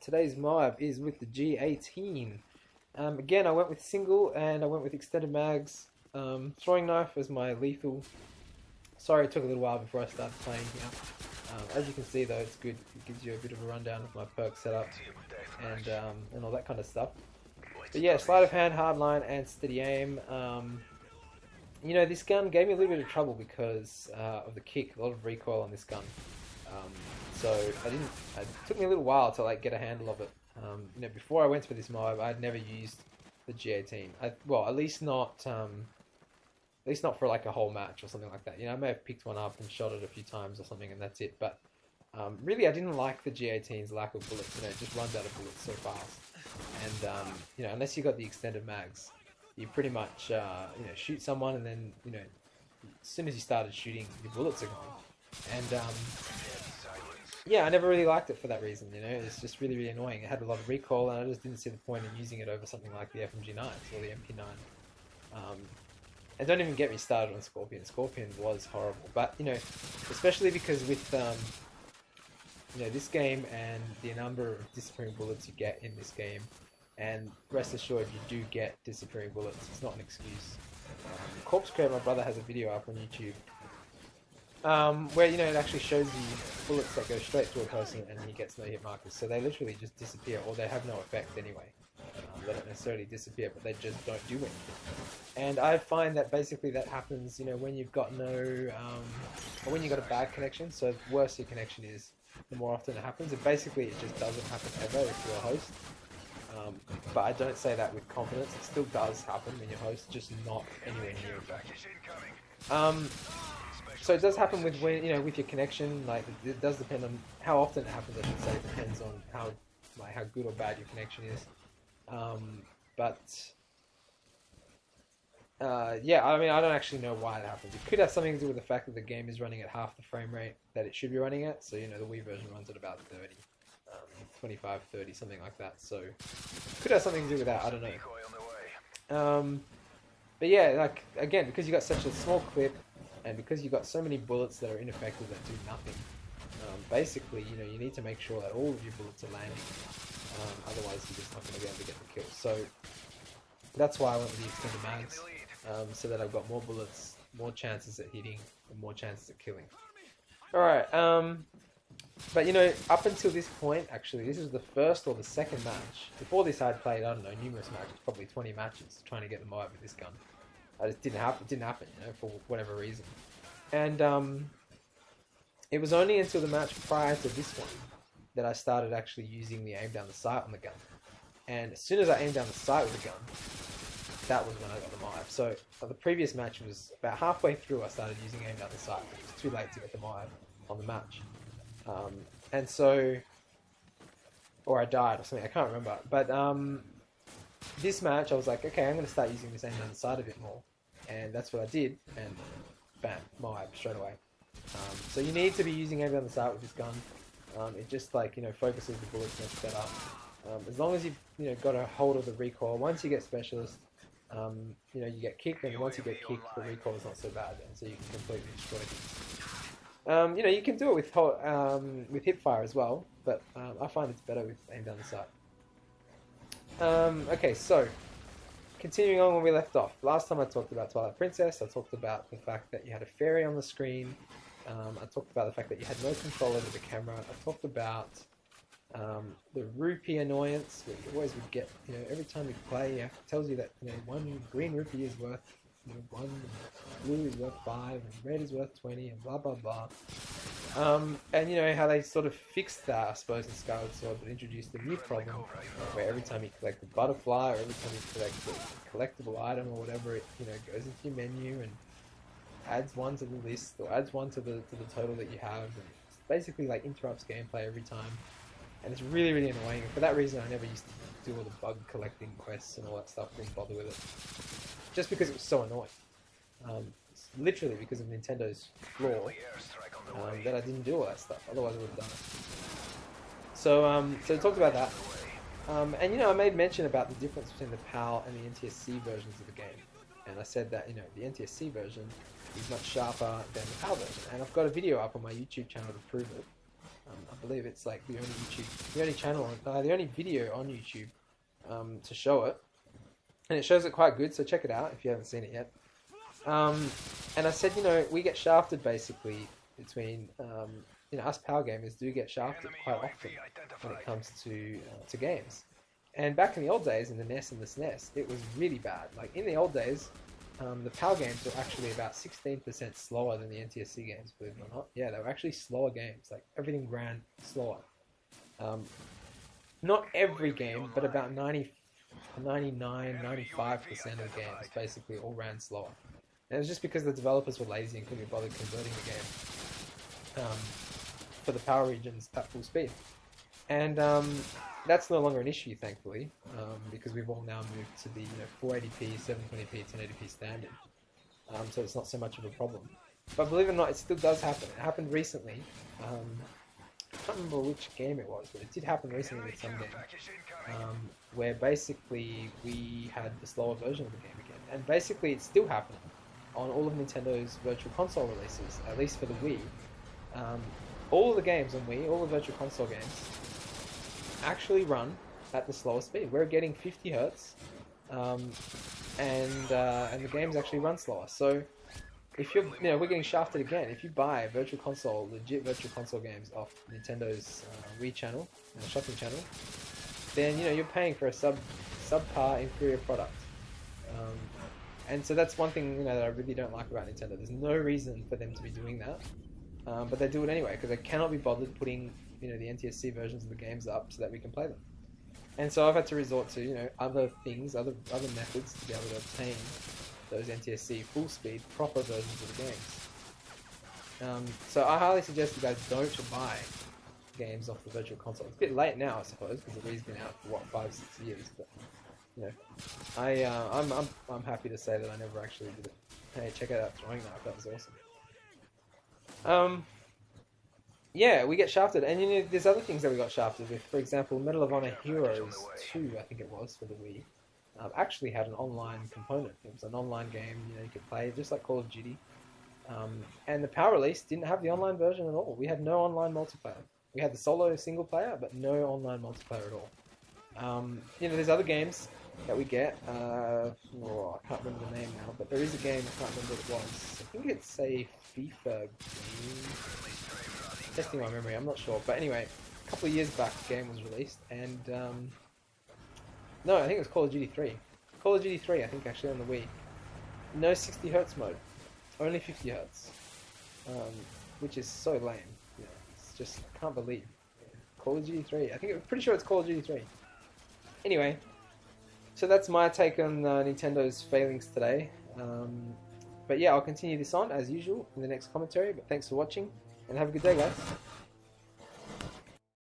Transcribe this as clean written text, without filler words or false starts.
today's m.o.a.b is with the G18. Again, I went with single and I went with extended mags. Throwing knife as my lethal. Sorry it took a little while before I started playing here. As you can see though, it's good. It gives you a bit of a rundown of my perk setup and all that kind of stuff. But yeah, sleight of hand, hardline, and steady aim. You know, this gun gave me a little bit of trouble because of the kick. A lot of recoil on this gun. So it took me a little while to like get a handle of it. You know, before I went for this m.o.a.b, I'd never used the G18. Well, at least not for like a whole match or something like that. You know, I may have picked one up and shot it a few times or something, and that's it. But really, I didn't like the G18's lack of bullets. You know, it just runs out of bullets so fast. And you know, unless you got the extended mags, you pretty much you know, shoot someone and then, you know, as soon as you started shooting, your bullets are gone. And yeah, I never really liked it for that reason. You know, it's just really annoying. It had a lot of recoil, and I just didn't see the point in using it over something like the FMG9s or the MP9. And don't even get me started on Scorpion. Scorpion was horrible, but you know, especially because with you know, this game and the number of disappearing bullets you get in this game, and rest assured you do get disappearing bullets. It's not an excuse. Corpse Crate, my brother, has a video up on YouTube where, you know, it actually shows you bullets that go straight to a person and he gets no hit markers. So they literally just disappear, or they have no effect anyway. They don't necessarily disappear, but they just don't do anything. And I find that basically that happens, you know, when you've got no, or when you've got a bad connection. So the worse your connection is, the more often it happens. And basically it just doesn't happen ever if you're a host. But I don't say that with confidence. It still does happen when you're a host, just not anywhere near it. So it does happen with, when, you know, with your connection. Like, it does depend on how often it happens. I should say it depends on how good or bad your connection is. Yeah, I mean, I don't actually know why it happens. It could have something to do with the fact that the game is running at half the frame rate that it should be running at. So, you know, the Wii version runs at about 30, 25, 30, something like that. So, it could have something to do with that. I don't know. But yeah, like, again, because you got such a small clip, and because you've got so many bullets that are ineffective that do nothing, basically, you know, you need to make sure that all of your bullets are landing. Otherwise, you're just not going to be able to get the kill. So that's why I went with the extended mags, so that I've got more bullets, more chances at hitting, and more chances at killing. Alright, but you know, up until this point, actually, this is the first or the second match. Before this, I'd played, I don't know, numerous matches, probably 20 matches, trying to get the m.o.a.b with this gun. It just didn't happen, you know, for whatever reason. And it was only until the match prior to this one that I started actually using the aim down the sight on the gun. And as soon as I aimed down the sight with the gun, that was when I got the m.o.a.b. So the previous match was about halfway through I started using aim down the sight. It was too late to get the m.o.a.b on the match. And so, or I died or something, I can't remember. But this match I was like, okay, I'm going to start using this aim down the sight a bit more. And that's what I did, and bam, m.o.a.b straight away. So you need to be using aim down the sight with this gun. It just, like, you know, focuses the bullets much better. As long as you've, you know, got a hold of the recoil. Once you get specialist, you know, you get kicked, and once you get kicked, the recoil is not so bad, and so you can completely destroy things. You know, you can do it with hipfire as well, but I find it's better with aim down the sight. Okay, so continuing on where we left off. Last time I talked about Twilight Princess. I talked about the fact that you had a fairy on the screen. I talked about the fact that you had no control over the camera. I talked about the rupee annoyance, where you always would get, you know, every time you play, it tells you that, you know, one green rupee is worth, you know, 1, blue is worth 5, and red is worth 20, and blah blah blah. And you know how they sort of fixed that, I suppose, in Skyward Sword, but introduced a new problem where every time you collect a butterfly, or every time you collect a collectible item or whatever, it, you know, goes into your menu and adds one to the list, or adds one to the total that you have, and basically like interrupts gameplay every time. And it's really annoying. And for that reason, I never used to do all the bug collecting quests and all that stuff. Didn't bother with it, just because it was so annoying. It's literally because of Nintendo's flaw that I didn't do all that stuff. Otherwise, I would have done it. So, so I talked about that. And you know, I made mention about the difference between the PAL and the NTSC versions of the game. And I said that, you know, the NTSC version is much sharper than the PAL version. And I've got a video up on my YouTube channel to prove it. I believe it's like the only channel, the only video on YouTube to show it, and it shows it quite good. So check it out if you haven't seen it yet. And I said, we get shafted basically between, us power gamers do get shafted quite often when it comes to games. And back in the old days, in the NES and the SNES, it was really bad. Like in the old days, the power games were actually about 16% slower than the NTSC games, believe it or not. Yeah, they were actually slower games. Like everything ran slower. Not every game, but about 99, 95% of the games basically all ran slower. And it was just because the developers were lazy and couldn't be bothered converting the game for the power regions at full speed. And that's no longer an issue, thankfully, because we've all now moved to the 480p, 720p, 1080p standard. So it's not so much of a problem. But believe it or not, it still does happen. It happened recently. I can't remember which game it was, but it did happen recently with some game, where basically we had the slower version of the game again. And basically it's still happening on all of Nintendo's Virtual Console releases, at least for the Wii. All the games on Wii, all the Virtual Console games, actually run at the slower speed. We're getting 50 hertz, and the games actually run slower. So if you're, we're getting shafted again. If you buy Virtual Console, legit Virtual Console games off Nintendo's Wii channel, shopping channel, then you're paying for a subpar inferior product. And so that's one thing that I really don't like about Nintendo. There's no reason for them to be doing that, but they do it anyway because they cannot be bothered putting the NTSC versions of the games up so that we can play them. And so I've had to resort to other things, other methods to be able to obtain those NTSC full speed proper versions of the games. So I highly suggest you guys don't buy games off the Virtual Console. It's a bit late now, I suppose, because the Wii's been out for 5-6 years. But I'm happy to say that I never actually did it. Hey, check out that throwing knife. That was awesome. Yeah, we get shafted, and there's other things that we got shafted with. For example, Medal of Honor Heroes 2, I think it was, for the Wii, actually had an online component. It was an online game, you could play just like Call of Duty. And the power release didn't have the online version at all. We had no online multiplayer. We had the solo single player, but no online multiplayer at all. There's other games that we get. I can't remember the name now, but there is a game, I can't remember what it was. I think it's a FIFA game. Testing my memory, I'm not sure. But anyway, a couple of years back, the game was released, and no, I think it was Call of Duty 3. Call of Duty 3, I think, actually, on the Wii. No 60 Hz mode, only 50 Hz, which is so lame. It's just, I can't believe. Call of Duty 3, I'm pretty sure it's Call of Duty 3. Anyway, so that's my take on Nintendo's failings today. But yeah, I'll continue this on, as usual, in the next commentary, but thanks for watching, and have a good day, guys.